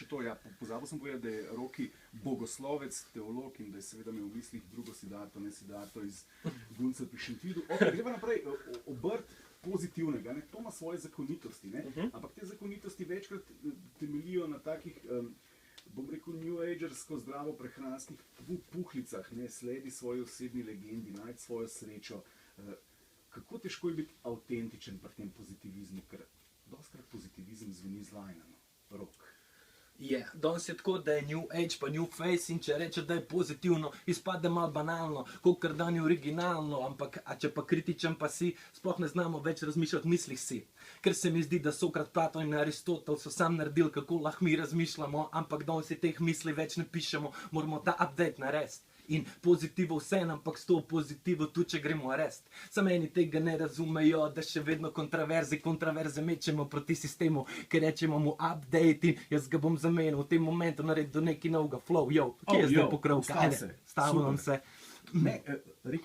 to, ja, pozabil sem povedati, da je Roki bogoslovec, teolog in da je seveda imel v mislih drugo Siddharto, ne Siddharto iz Gunca pri Šentvidu. Okay, greva naprej, obrt pozitivnega, ne? To ima svoje zakonitosti, ne? Ampak te zakonitosti večkrat temeljijo na takih, bom rekel, New Agersko zdravo prehranskih puhlicah, ne? Sledi svoji osebni legendi, najti svojo srečo. Kako težko je biti avtentičen pri tem pozitivizmu, ker dostakrat pozitivizem zveni zlajnano. Rok. Danes je tako, da je New Age pa New Face in če reče, da je pozitivno, izpade malo banalno, kakor da ni originalno, ampak če pa kritičen pa si, sploh ne znamo več razmišljati v mislih si. Ker se mi zdi, da Sokrat, Platon in Aristotel so sam naredili, kako lahko mi razmišljamo, ampak danes si teh misli več ne pišemo, moramo ta update narediti. In pozitivo vse, ampak s to pozitivo tudi, če gremo rest. Samo eni tega ne razumejo, da še vedno kontraverze mečemo proti sistemu, ker rečemo mu update in jaz ga bom zamenil v tem momentu, naredil do neki novega flow, kje je zdaj pokrovka, stavljam se. Ne, rekel